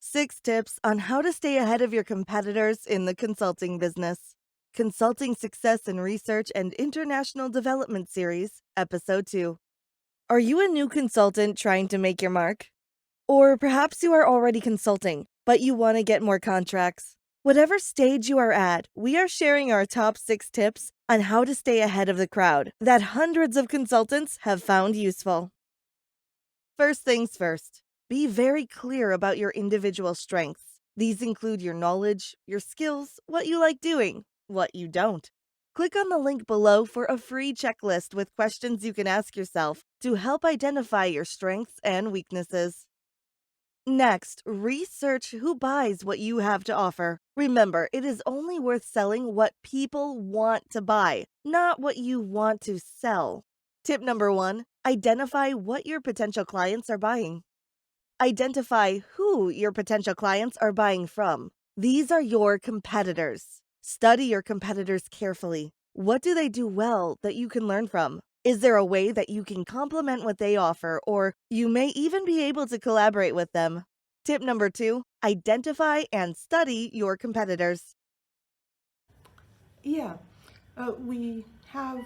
6 tips on how to stay ahead of your competitors in the consulting business. Consulting Success in Research and International Development Series, Episode 2. Are you a new consultant trying to make your mark? Or perhaps you are already consulting, but you want to get more contracts? Whatever stage you are at, we are sharing our top 6 tips on how to stay ahead of the crowd that hundreds of consultants have found useful. First things first, be very clear about your individual strengths. These include your knowledge, your skills, what you like doing, what you don't. Click on the link below for a free checklist with questions you can ask yourself to help identify your strengths and weaknesses. Next, research who buys what you have to offer. Remember, it is only worth selling what people want to buy, not what you want to sell. Tip number 1, identify what your potential clients are buying. Identify who your potential clients are buying from. These are your competitors. Study your competitors carefully. What do they do well that you can learn from? Is there a way that you can complement what they offer, or you may even be able to collaborate with them? Tip number 2, identify and study your competitors. Yeah, we have,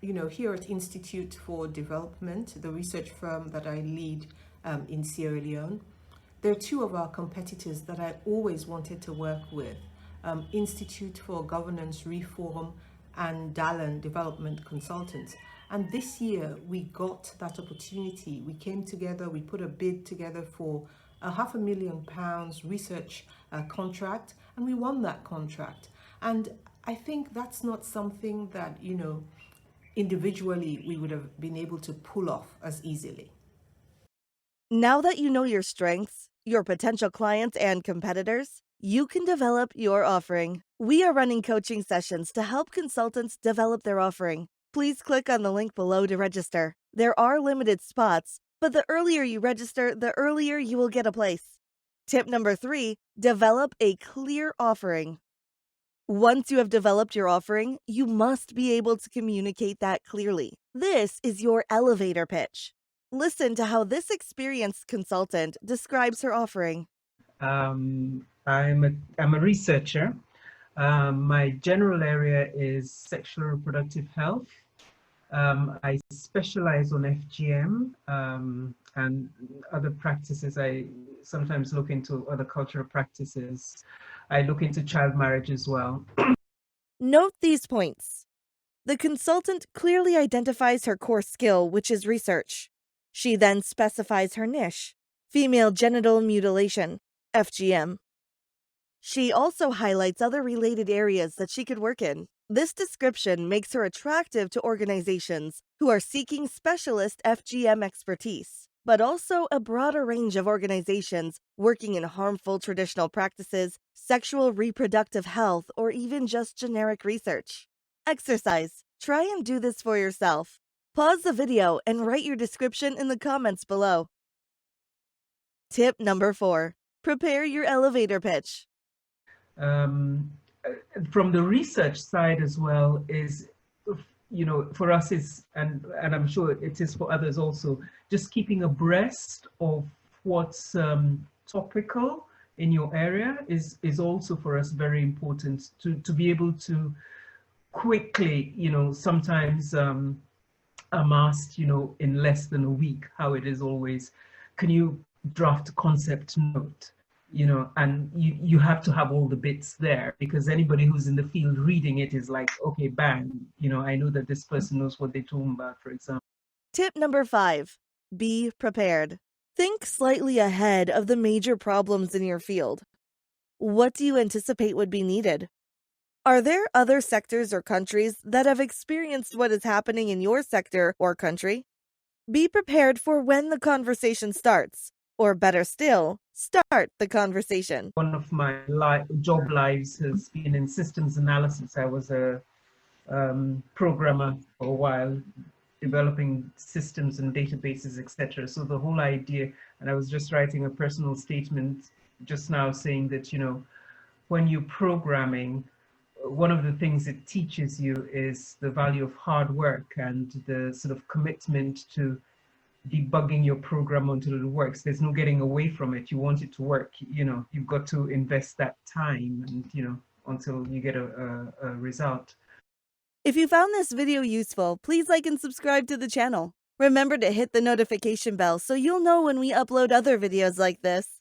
here at Institute for Development, the research firm that I lead in Sierra Leone, there are two of our competitors that I always wanted to work with, Institute for Governance Reform and Dallin Development Consultants. And this year we got that opportunity. We came together, we put a bid together for a £500,000 research contract, and we won that contract. And I think that's not something that, individually we would have been able to pull off as easily. Now that you know your strengths, your potential clients, and competitors, you can develop your offering. We are running coaching sessions to help consultants develop their offering. Please click on the link below to register. There are limited spots, but the earlier you register, the earlier you will get a place. Tip number 3, develop a clear offering. Once you have developed your offering, you must be able to communicate that clearly. This is your elevator pitch. Listen to how this experienced consultant describes her offering. I'm a researcher. My general area is sexual reproductive health. I specialize on FGM and other practices. I sometimes look into other cultural practices. I look into child marriage as well. Note these points. The consultant clearly identifies her core skill, which is research. She then specifies her niche, female genital mutilation, FGM. She also highlights other related areas that she could work in. This description makes her attractive to organizations who are seeking specialist FGM expertise, but also a broader range of organizations working in harmful traditional practices, sexual reproductive health, or even just generic research. Exercise. Try and do this for yourself. Pause the video and write your description in the comments below. Tip number 4. Prepare your elevator pitch. From the research side as well is, for us is, and I'm sure it is for others also, just keeping abreast of what's topical in your area is also for us very important to be able to quickly, sometimes I'm asked, in less than a week, how it is always, can you draft a concept note? And you have to have all the bits there, because anybody who's in the field reading it is like, okay, bang, I know that this person knows what they're talking about, for example. Tip number 5, be prepared. Think slightly ahead of the major problems in your field. What do you anticipate would be needed? Are there other sectors or countries that have experienced what is happening in your sector or country? Be prepared for when the conversation starts, or better still, start the conversation. One of my job lives has been in systems analysis. I was a programmer for a while, developing systems and databases, etc. So the whole idea, and I was just writing a personal statement just now saying that, when you're programming, one of the things it teaches you is the value of hard work and the sort of commitment to debugging your program until it works. There's no getting away from it. You want it to work, you've got to invest that time and, until you get a result. If you found this video useful, please like and subscribe to the channel. Remember to hit the notification bell so you'll know when we upload other videos like this.